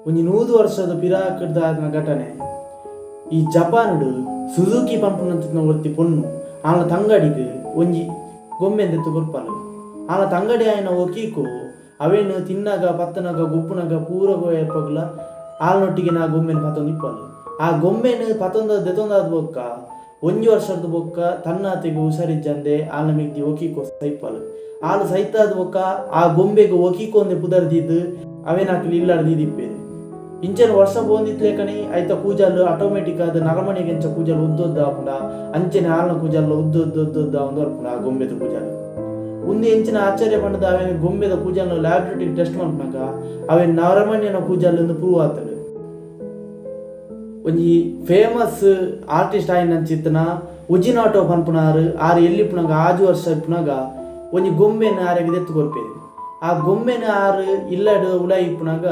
ಒಂಜಿ 100 ವರ್ಷದ ಪಿರಾಕದ ಘಟನೆ. ಈ ಜಪಾನುಡು ಸುಜುಕಿ ಪಂಪುನಂತ ಒರ್ತಿ ಪೊಣ್ಣು ಆನ ತಂಗಡಿಗೆ ಒಂಜಿ ಗೊಂಬೆ ದೆತ್ತು ಕೊರ್ಪಾಲು. ಆನ ತಂಗಡಿ ಆಯ್ನ ಒಕೀಕು ಅವೇನು ತಿನ್ನಾಗ ಪತ್ತನಾಗ ಗುಪ್ಪುನಾಗ ಪೂರ ಎಪ್ಪಗಲ ಆಲ್ನೊಟ್ಟಿಗೆ ನಾ ಗೊಂಬೆನ ಪತ್ತೊಂದು ಇಪ್ಪಾಲು. ಆ ಗೊಂಬೆನ ಪತ್ತೊಂದ ದೆತೊಂದಾದ ಬೊಕ್ಕ 1 ವರ್ಷದ ಬೊಕ್ಕ ತನ್ನಾತೆಗೆ ಹುಷಾರಿಜ್ಜಂದೆ ಆಲ್ನ ಮಿಗ್ದಿ ಒಕೀಕೋ ಸೈಪಾಲು. ಆಲು ಸೈತಾದ ಬೊಕ್ಕ ಆ ಗೊಂಬೆಗೆ ಒಕೀಕೊಂದೆ ಪುದರ್ದಿದ್ದು ಅವೇನಾಕಲಿ ಇಲ್ಲಾಡ್ದಿದ್ದಿಪ್ಪೇರು. ಇಂಚೆನ ವರ್ಷ ಬೋಂದಿತ್ಲೇಕನಿ ಐತ ಕೂಜಾಲು ಆಟೋಮೆಟಿಕ್ ಆದ ನರಮನೆಗೆ ಎಂಚ ಕೂಜಾಲು ಉದ್ದೊದ್ದ ಆಪುಂಡ ಅಂಚೆನೆ ಆಲ್ನ ಕೂಜಾಲು ಉದ್ದೊದ್ದ ಒಂದು ಅರ್ಪುಂಡ ಆ ಗೊಂಬೆದ ಕೂಜಾಲು. ಉಂದು ಎಂಚಿನ ಆಶ್ಚರ್ಯ ಪಂಡದ ಅವೇನು ಗೊಂಬೆದ ಕೂಜಾಲು ಲ್ಯಾಬ್ರೇಟರಿ ಟೆಸ್ಟ್ ಮಾಡ್ಪುನಾಗ ಅವೇನು ನರಮನೆಯ ಕೂಜಾಲು ಎಂದು ಪ್ರೂವ್ ಆಗ್ತದೆ. ಒಂಜಿ ಫೇಮಸ್ ಆರ್ಟಿಸ್ಟ್ ಆಯ್ನಂಚಿತ್ತನ ಉಜಿನಾಟೋ ಪನ್ಪುನಾರು ಆರು ಎಲ್ಲಿಪ್ಪುನಾಗ 6 ವರ್ಷ ಇಪ್ಪುನಾಗ ಒಂಜಿ ಗೊಂಬೆನ ಆರೆಗೆ ದೆತ್ತು ಕೊರ್ಪೇರು. ಆ ಗೊಂಬೆನ ಆರು ಇಲ್ಲಡು ಉಡ ಇಪ್ಪುನಾಗ